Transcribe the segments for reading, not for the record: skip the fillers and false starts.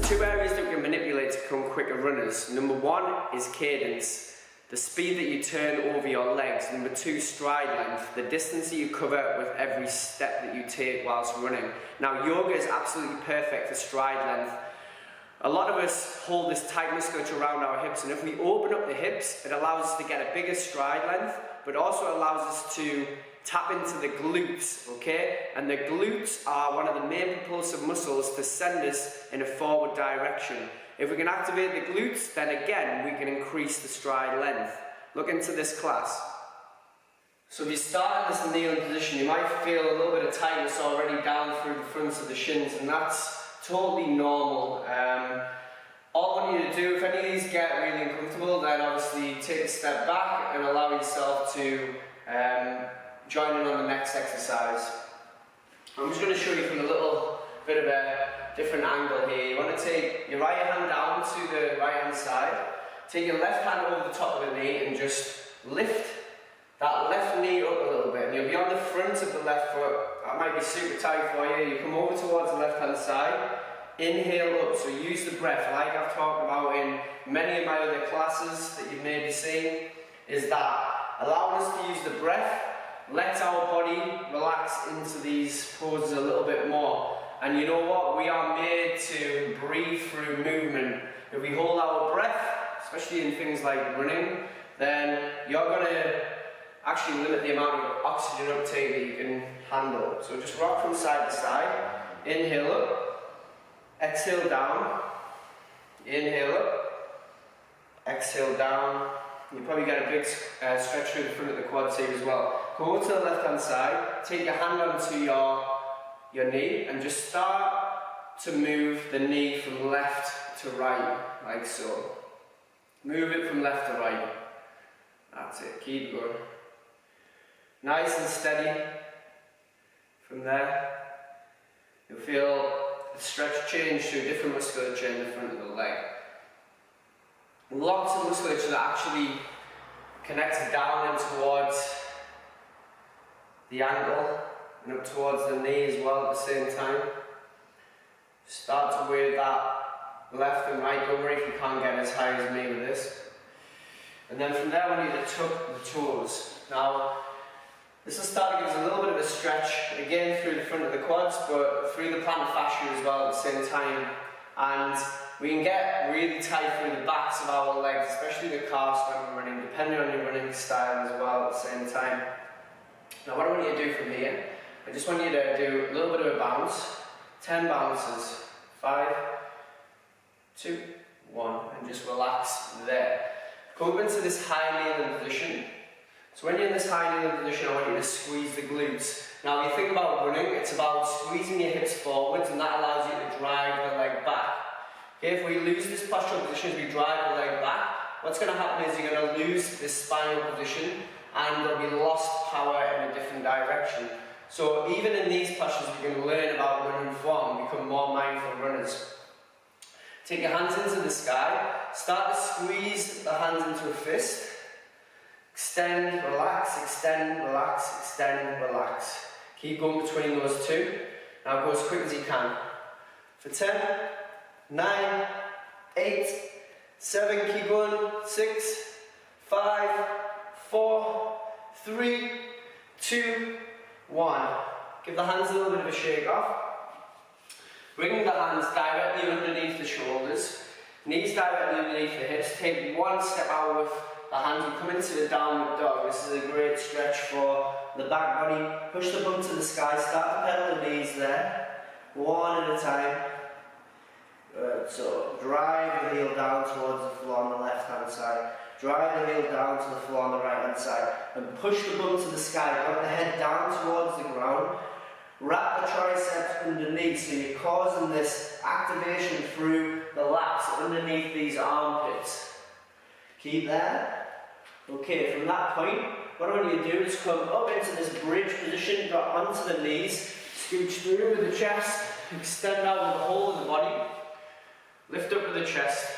two areas that we can manipulate to become quicker runners. Number one is cadence, the speed that you turn over your legs. Number two, stride length, the distance that you cover with every step that you take whilst running. Now, yoga is absolutely perfect for stride length. A lot of us hold this tight musculature around our hips, and if we open up the hips, it allows us to get a bigger stride length, but also allows us to tap into the glutes, okay? And the glutes are one of the main propulsive muscles to send us in a forward direction. If we can activate the glutes, then again, we can increase the stride length. Look into this class. So if you start in this kneeling position, you might feel a little bit of tightness already down through the fronts of the shins, and that's totally normal. All I want you to do, if any of these get really uncomfortable, then obviously take a step back and allow yourself to join in on the next exercise. I'm just going to show you from a little bit of a different angle here. You want to take your right hand down to the right hand side, take your left hand over the top of the knee and just lift that left knee up a little bit, and you'll be on the front of the left foot. That might be super tight for you. You come over towards the left hand side, inhale up, so use the breath like I've talked about in many of my other classes that you may be seeing, is that allowing us to use the breath, let our body relax into these poses a little bit more. And you know what? We are made to breathe through movement. If we hold our breath, especially in things like running, then you're going to actually limit the amount of oxygen uptake that you can handle. So just rock from side to side, inhale up, exhale down, inhale up, exhale down. You probably get a big stretch through the front of the quads here as well. Go over to the left hand side, take your hand onto your knee and just start to move the knee from left to right, like so. Move it from left to right. That's it, keep going. Nice and steady. From there, you'll feel the stretch change to a different musculature in the front of the leg. Lots of musculature that actually connects down and towards the ankle and up towards the knee as well at the same time. Start to wear that left and right. Don't worry if you can't get as high as me with this. And then from there, I want you to tuck the toes. Now, this will start to give us a little bit of a stretch, again through the front of the quads, but through the plantar fascia as well at the same time. And we can get really tight through the backs of our legs, especially the calves when we're running, depending on your running style as well at the same time. Now what I want you to do from here, I just want you to do a little bit of a bounce, 10 bounces, 5, 2, 1, and just relax there. Go up into this high kneeling position. So when you're in this high kneeling position, I want you to squeeze the glutes. Now if you think about running, it's about squeezing your hips forwards, and that allows you to drive the leg back. Okay, if we lose this postural position as we drive the leg back, what's going to happen is you're going to lose this spinal position and there'll be lost power in a different direction. So even in these postures we can learn about running form and become more mindful runners. Take your hands into the sky, start to squeeze the hands into a fist. Extend, relax, extend, relax, extend, relax. Keep going between those two. Now go as quick as you can. For 10, 9, 8, 7, keep going, 6, 5, 4, 3, 2, 1. Give the hands a little bit of a shake off. Bring the hands directly underneath the shoulders, knees directly underneath the hips. Take one step out with the hands and come into the downward dog. This is a great stretch for the back body. Push the bum to the sky, start to pedal the knees there, one at a time. Good, so drive the heel down towards the floor on the left hand side. Drive the heel down to the floor on the right hand side. And push the bum to the sky, put the head down towards the ground. Wrap the triceps underneath, so you're causing this activation through the lats underneath these armpits. Keep there. Okay, from that point, what I want you to do is come up into this bridge position, drop onto the knees, scooch through with the chest, extend out with the whole of the body, lift up with the chest,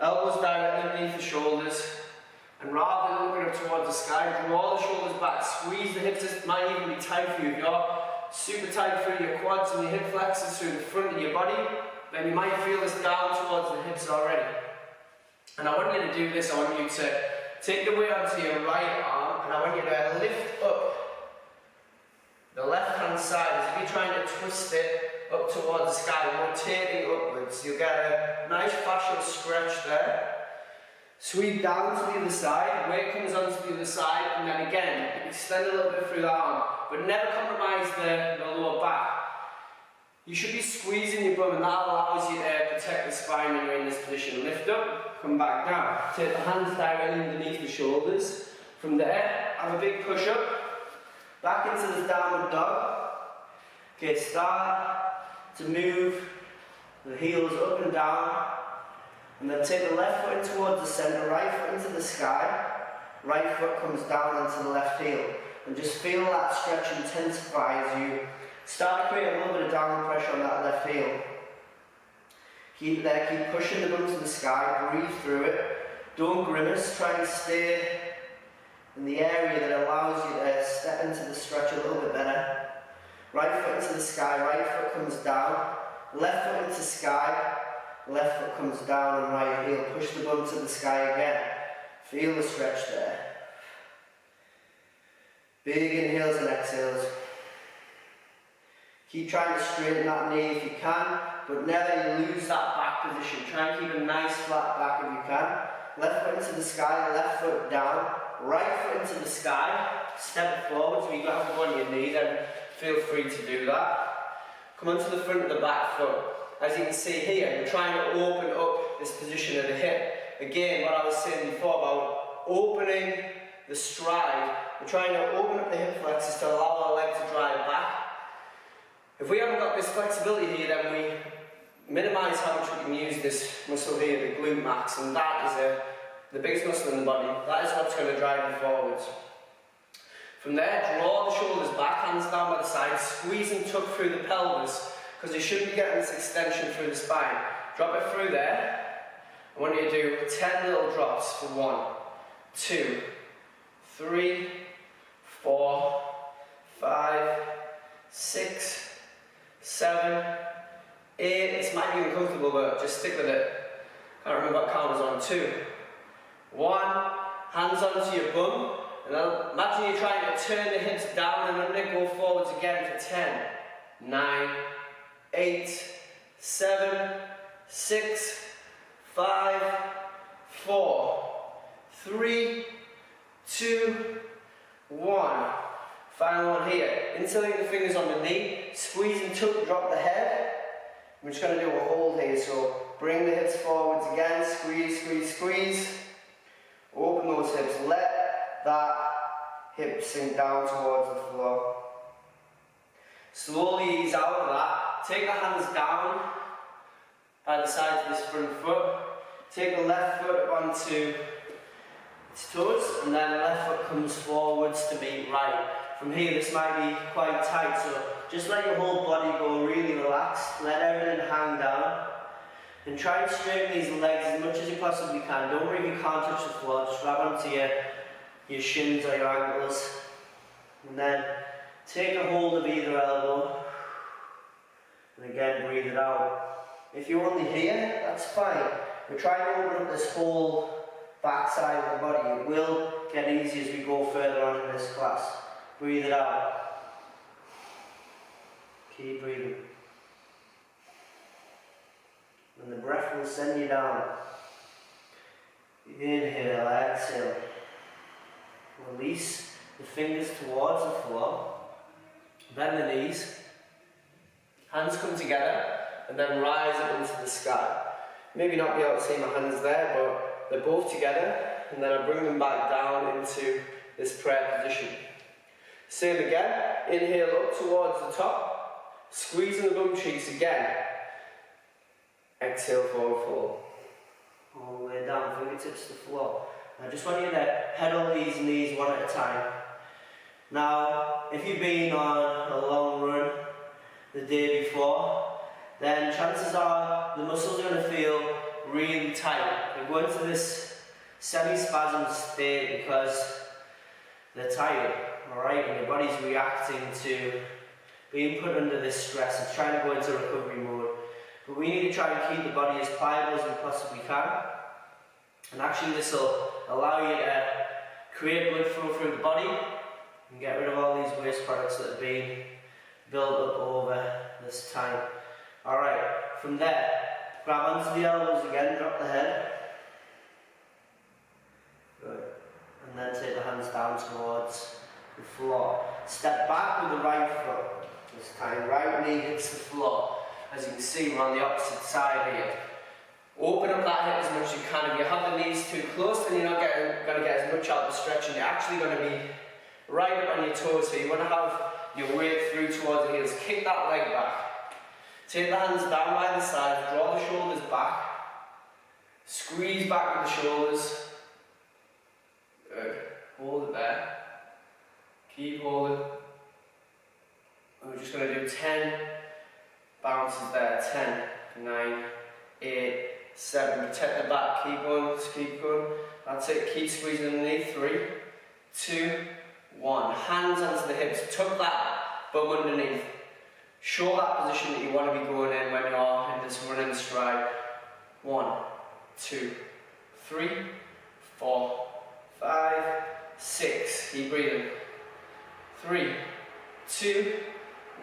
elbows directly underneath the shoulders, and rather than looking up towards the sky, draw the shoulders back, squeeze the hips. This might even be tight for you. If you're super tight through your quads and your hip flexors through the front of your body, then you might feel this down towards the hips already. And I want you to do this. I want you to take the weight onto your right arm, and I want you to lift up the left hand side as if you're trying to twist it up towards the sky, rotating upwards. You'll get a nice fascial stretch there. Sweep down to the other side, weight comes onto the other side, and then again, extend a little bit through the arm, but never compromise the lower back. You should be squeezing your bum, and that allows you to protect the spine when you're in this position. Lift up, come back down. Take the hands directly underneath the shoulders. From there, have a big push up, back into the downward dog. Okay, start to move the heels up and down. And then take the left foot in towards the centre, right foot into the sky, right foot comes down onto the left heel. And just feel that stretch intensify as you start to create a little bit of downward pressure on that left heel. Keep there, keep pushing the bum to the sky, breathe through it. Don't grimace, try and stay in the area that allows you to step into the stretch a little bit better. Right foot into the sky, right foot comes down, left foot into sky, left foot comes down and right heel. Push the bum to the sky again. Feel the stretch there. Big inhales and exhales. Keep trying to straighten that knee if you can, but never lose that back position. Try and keep a nice flat back if you can. Left foot into the sky, left foot down, right foot into the sky. Step forward, so you don't have to go on your knee, then feel free to do that. Come onto the front of the back foot. As you can see here, we're trying to open up this position of the hip. Again, what I was saying before about opening the stride, we're trying to open up the hip flexors to allow our leg to drive back. If we haven't got this flexibility here, then we minimise how much we can use this muscle here, the glute max, and that is the biggest muscle in the body. That is what's going to drive you forwards. From there, draw the shoulders back, hands down by the side, squeeze and tuck through the pelvis, because you should be getting this extension through the spine. Drop it through there. I want you to do 10 little drops for 1, 2, 3, 4, 5, 6, 7, 8. This might be uncomfortable, but just stick with it. Can't remember what count was on. 2, 1. Hands onto your bum. And then imagine you're trying to turn the hips down and under. Go forwards again for 10, 9, 8, 7, 6, 5, 4, 3, 2, 1. Final one here. Interlink the fingers on the knee, squeeze and tuck, drop the head. I'm just going to do a hold here, so bring the hips forwards again, squeeze, squeeze, squeeze. Open those hips, let that hip sink down towards the floor. Slowly ease out of that. Take the hands down by the side of this front foot. Take the left foot up onto its toes, and then the left foot comes forwards to meet right. From here, this might be quite tight, so just let your whole body go really relaxed. Let everything hang down. And try and straighten these legs as much as you possibly can. Don't worry if you can't touch the floor, just grab onto your shins or your ankles. And then take a hold of either elbow. And again, breathe it out. If you're only here, that's fine. We're trying to open up this whole back side of the body. It will get easier as we go further on in this class. Breathe it out. Keep breathing. And the breath will send you down. Inhale, exhale. Release the fingers towards the floor. Bend the knees. Hands come together and then rise up into the sky. Maybe not be able to see my hands there, but they're both together, and then I bring them back down into this prayer position. Same again. Inhale up towards the top. Squeezing the bum cheeks again. Exhale, forward fold. All the way down, fingertips to the floor. I just want you to pedal these knees one at a time. Now, if you've been on a long run the day before, then chances are the muscles are going to feel really tight. They go into this semi-spasm state because they're tired, alright? And your body's reacting to being put under this stress. It's trying to go into recovery mode. but we need to try and keep the body as pliable as we possibly can. And actually this will allow you to create blood flow through the body and get rid of all these waste products that have been built up over this time. Alright, from there, grab onto the elbows again, drop the head. Good. And then take the hands down towards the floor. Step back with the right foot. This time, right knee hits the floor. As you can see, we're on the opposite side here. Open up that hip as much as you can. If you have the knees too close, then you're not going to get as much out of the stretch, and you're actually going to be right up on your toes. So you want to have your weight through towards the heels. Kick that leg back. Take the hands down by the side. Draw the shoulders back. Squeeze back with the shoulders. Good. Hold it there. Keep holding. And we're just going to do 10 bounces there. 10, 9, 8, 7. Protect the back. Keep going. Just keep going. That's it. Keep squeezing underneath. 3, 2, 1. Hands onto the hips. Tuck that bum underneath. Show that position that you want to be going in when you're in this running stride. 1, 2, 3, 4, 5, 6. Keep breathing. 3, 2,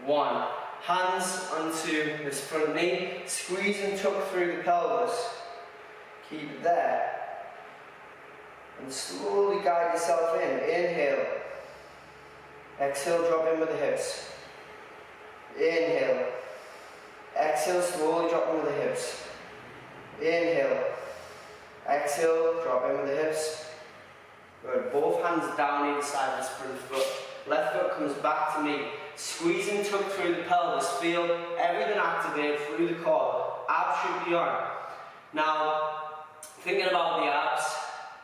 1. Hands onto this front knee. Squeeze and tuck through the pelvis. Keep it there. And slowly guide yourself in. Inhale. Exhale, drop in with the hips. Inhale. Exhale, slowly drop in with the hips. Inhale. Exhale, drop in with the hips. Good. Both hands down either side of this front foot. Left foot comes back to me. Squeeze and tuck through the pelvis. Feel everything activate through the core. Abs should be on. Now, thinking about the abs,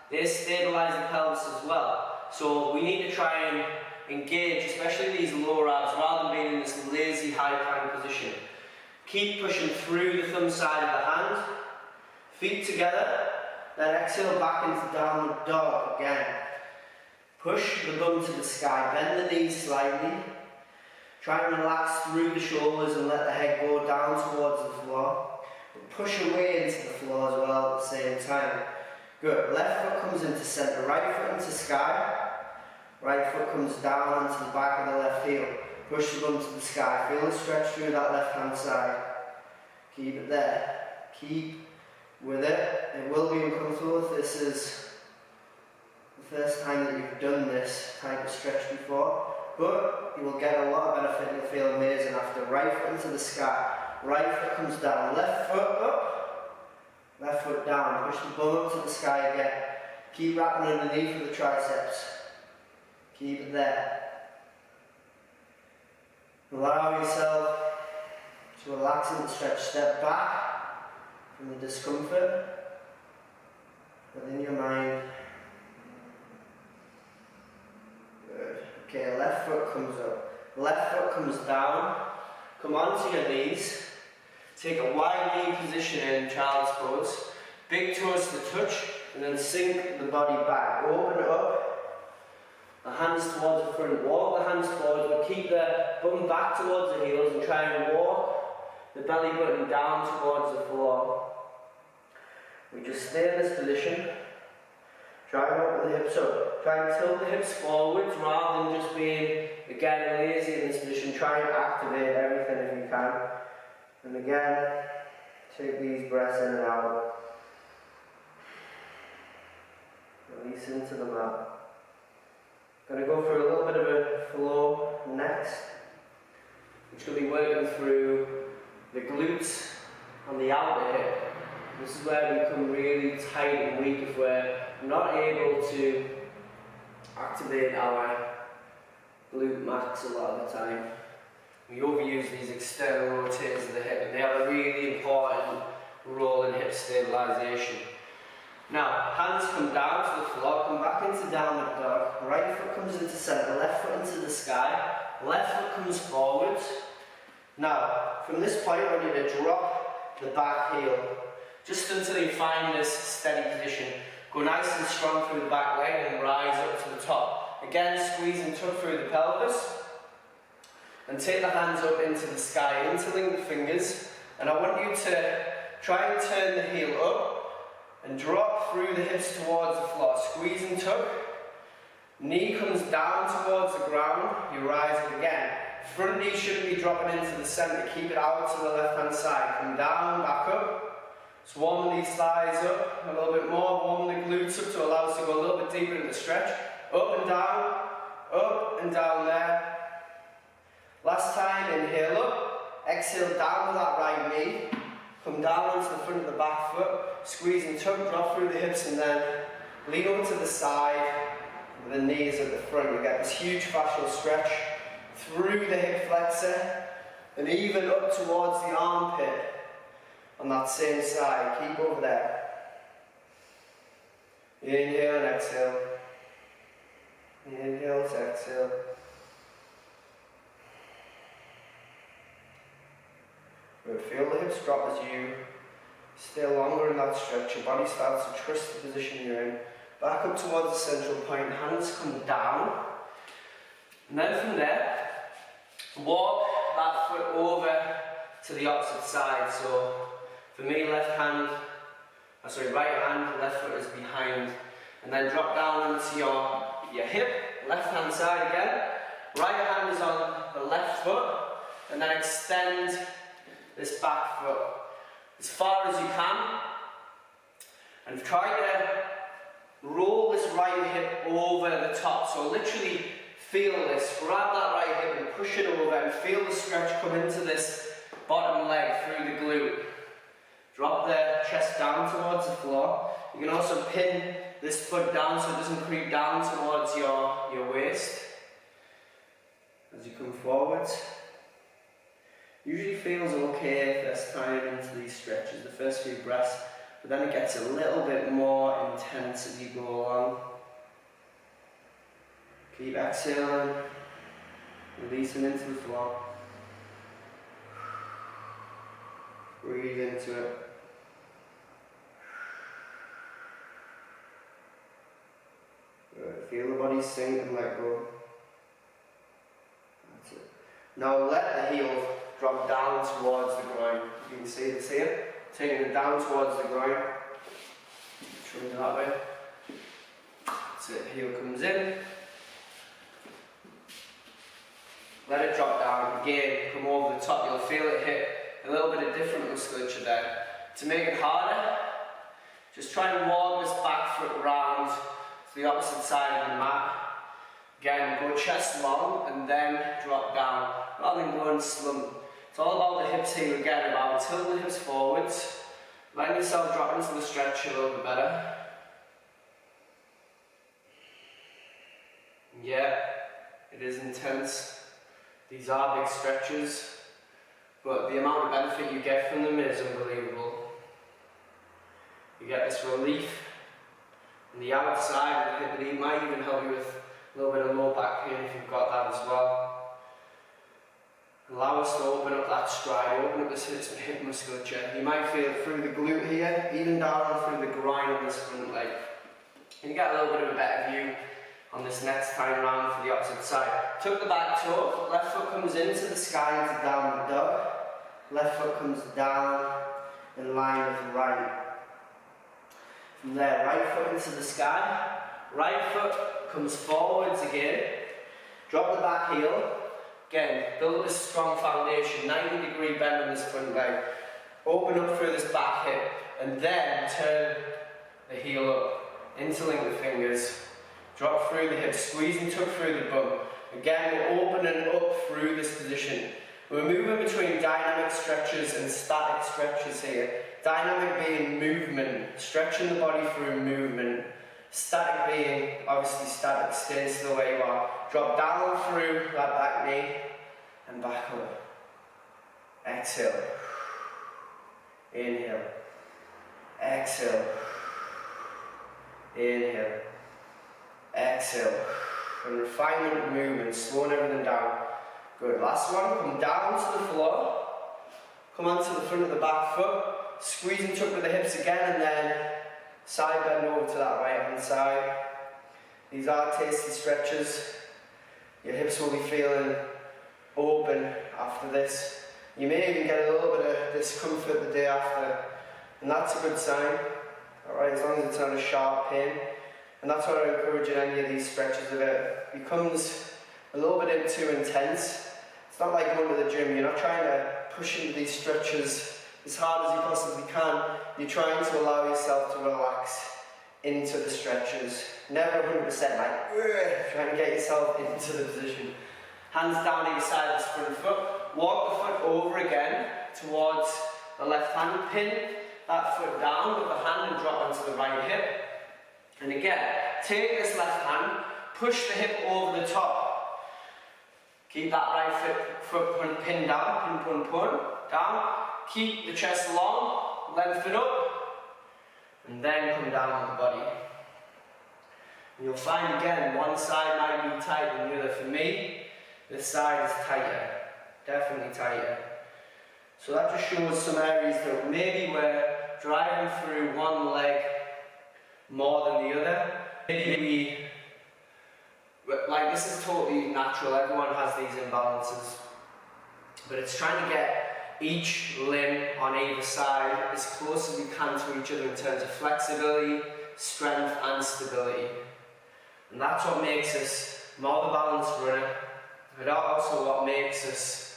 they stabilize the pelvis as well. So we need to try and engage, especially these lower abs, rather than being in this lazy high plank position. Keep pushing through the thumb side of the hand. Feet together. Then exhale back into downward dog again. Push the bum to the sky. Bend the knees slightly. Try and relax through the shoulders and let the head go down towards the floor. But push away into the floor as well at the same time. Good. Left foot comes into centre. Right foot into sky. Right foot comes down onto the back of the left heel. Push the bum to the sky. Feel the stretch through that left hand side. Keep it there. Keep with it. It will be uncomfortable if this is the first time that you've done this type of stretch before, but you will get a lot of benefit and you'll feel amazing after. Right foot into the sky. Right foot comes down. Left foot up. Left foot down. Push the bum up to the sky again. Keep wrapping underneath with the triceps. Keep it there. Allow yourself to relax and stretch. Step back from the discomfort within your mind. Good. Okay, left foot comes up. Left foot comes down. Come onto your knees. Take a wide knee position in child's pose. Big toes to touch, and then sink the body back. Open it up. The hands towards the front. Walk the hands forward, but keep the bum back towards the heels and try and walk the belly button down towards the floor. We just stay in this position. Try and open the hips up. Try and tilt the hips forwards rather than just being, again, lazy in this position. Try and activate everything if you can. And again, take these breaths in and out. Release into the mat. Going to go through a little bit of a flow next, which will be working through the glutes on the outer hip. This is where we become really tight and weak if we're not able to activate our glute max a lot of the time. We overuse these external rotators of the hip, and they have a really important role in hip stabilization. Now, hands come down to the floor, come back into downward dog. Right foot comes into centre, left foot into the sky. Left foot comes forwards. Now, from this point, I want you to drop the back heel. Just until you find this steady position. Go nice and strong through the back leg and rise up to the top. Again, squeeze and tuck through the pelvis. And take the hands up into the sky, interlink the fingers And I want you to try and turn the heel up and drop through the hips towards the floor. Squeeze and tuck. Knee comes down towards the ground, you rise up again. Front knee shouldn't be dropping into the centre, keep it out to the left hand side. Come down, back up. Just warm the knee slides up a little bit more, warm the glutes up to allow us to go a little bit deeper into the stretch. Up and down there. Last time, inhale up, exhale down with that right knee. Come down onto the front of the back foot, squeeze and tuck, drop through the hips and then lean over to the side. The knees at the front, you get this huge fascial stretch through the hip flexor and even up towards the armpit on that same side. Keep over there. Inhale and exhale. Inhale to exhale. Good. Feel the hips drop as you stay longer in that stretch. Your body starts to trust the position you're in. Back up towards the central point, hands come down. And then from there, walk that foot over to the opposite side. So for me, right hand, left foot is behind. And then drop down into your hip, left hand side again. Right hand is on the left foot. And then extend this back foot as far as you can. And try to roll this right hip over the top, so literally feel this, grab that right hip and push it over and feel the stretch come into this bottom leg through the glute. Drop the chest down towards the floor. You can also pin this foot down so it doesn't creep down towards your waist as you come forwards. Usually feels okay first time into these stretches, the first few breaths. But then it gets a little bit more intense as you go along. Keep exhaling, releasing into the floor. Breathe into it. Good. Feel the body sink and let go. That's it. Now let the heel drop down towards the ground. You can see this here. Taking it down towards the ground. Trim it that way. That's it, heel comes in. Let it drop down. Again, come over the top. You'll feel it hit a little bit of different musculature there. To make it harder, just try and walk this back foot round to the opposite side of the mat. Again, go chest long and then drop down, rather than go and slump. It's all about the hips here again, about tilt the hips forwards, letting yourself drop into the stretch a little bit better. Yeah, it is intense. These are big stretches, but the amount of benefit you get from them is unbelievable. You get this relief on the outside of the hip, and it might even help you with a little bit of low back pain if you've got that as well. Allow us to open up that stride, open up this hip musculature. You might feel it through the glute here, even down through the groin on this front leg. And you get a little bit of a better view on this next time round for the opposite side. Tuck the back toe, left foot comes into the sky into downward dog. Left foot comes down in line with the right. From there, right foot into the sky. Right foot comes forwards again. Drop the back heel. Again, build this strong foundation, 90-degree bend on this front leg. Open up through this back hip, and then turn the heel up. Interlink the fingers. Drop through the hips, squeeze and tuck through the bum. Again, we're opening up through this position. We're moving between dynamic stretches and static stretches here. Dynamic being movement, stretching the body through movement. Static being, obviously static, staying still where you are. Drop down through that back knee and back up. Exhale. Inhale. Exhale. Inhale. Exhale. And refinement of movement, slowing everything down. Good. Last one. Come down to the floor. Come onto the front of the back foot. Squeeze and tuck with the hips again, and then side bend over to that right hand side. These are tasty stretches. Your hips will be feeling open after this. You may even get a little bit of discomfort the day after, and that's a good sign. Alright, as long as it's not a sharp pain. And that's what I encourage in any of these stretches. If it becomes a little bit too intense, it's not like going to the gym. You're not trying to push into these stretches as hard as you possibly can. You're trying to allow yourself to relax into the stretches. Never 100% like, trying to get yourself into the position. Hands down either side of the front foot. Walk the foot over again towards the left hand. Pin that foot down with the hand and drop onto the right hip. And again, take this left hand, push the hip over the top. Keep that right foot pinned down, pin, down. Keep the chest long, lengthen up, and then come down with the body. And you'll find again, one side might be tighter than the other. For me, this side is tighter, definitely tighter. So that just shows some areas that maybe we're driving through one leg more than the other. Maybe like this is totally natural, everyone has these imbalances. But it's trying to get each limb on either side as close as we can to each other in terms of flexibility, strength and stability. And that's what makes us more of a balanced runner, but also what makes us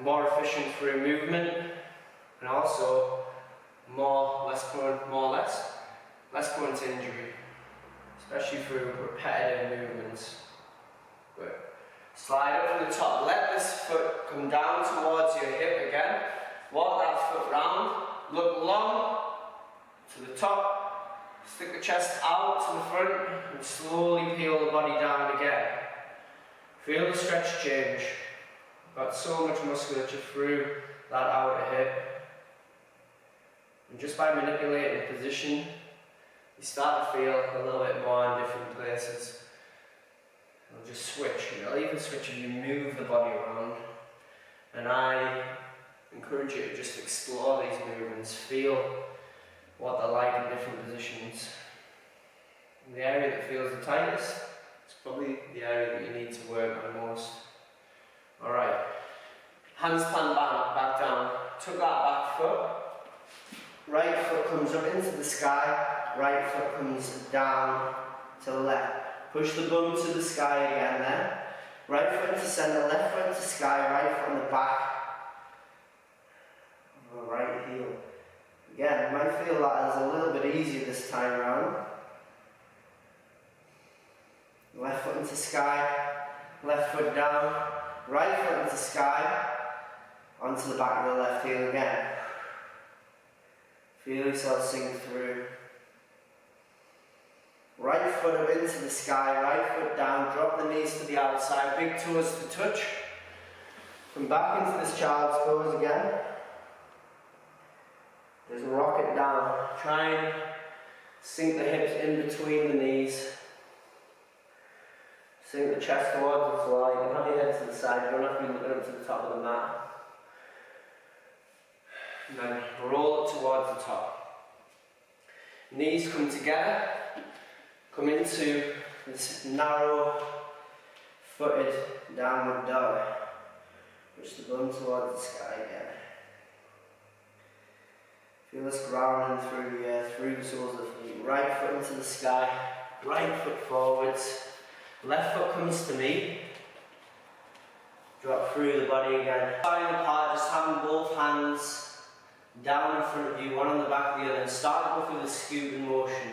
more efficient through movement, and also less prone to injury, especially through repetitive movements. Good. Slide up from the top, let this foot come down towards your hip again, walk that foot round, look long to the top, stick the chest out to the front and slowly peel the body down again. Feel the stretch change. Got so much musculature through that outer hip. And just by manipulating position, you start to feel a little bit more in different places. It'll just switch. It'll even switch if you move the body around. And I encourage you to just explore these movements, feel what they're like in different positions. And the area that feels the tightest is probably the area that you need to work on most. Alright, hands plant back down, tuck that back foot, right foot comes up into the sky, right foot comes down to the left. Push the bum to the sky again there. Right foot to centre, left foot to sky, right foot on the back of the right heel. Again, you might feel that as a little bit easier this time around. Left foot into sky, left foot down, right foot into sky, onto the back of the left heel again. Feel yourself sink through. Right foot up into the sky, right foot down, drop the knees to the outside, big toes to touch. Come back into this child's pose again. Just rock it down. Try and sink the hips in between the knees. Sink the chest towards the floor. You can have your head to the side, you don't have to be looking up to the top of the mat. And then roll it towards the top. Knees come together. Come into this narrow footed downward dog. Push the bum towards the sky again. Feel this grounding through the soles of the feet. Right foot into the sky, right foot forwards. Left foot comes to meet. Drop through the body again. Spine apart, just having both hands down in front of you, one on the back of the other, and start to go through the scooting motion.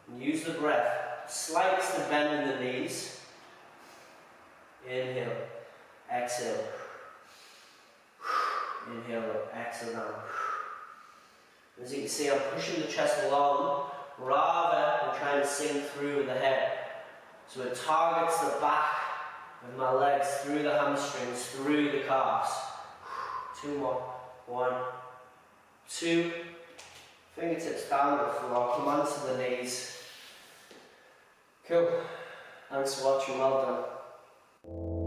And use the breath. Slightest of bend in the knees. Inhale. Exhale. Inhale up. Exhale down. As you can see, I'm pushing the chest long rather than trying to sink through the head. So it targets the back of my legs, through the hamstrings, through the calves. 2 more. 1, 2. Fingertips down to the floor, come onto the knees. Cool. Thanks for watching, well done.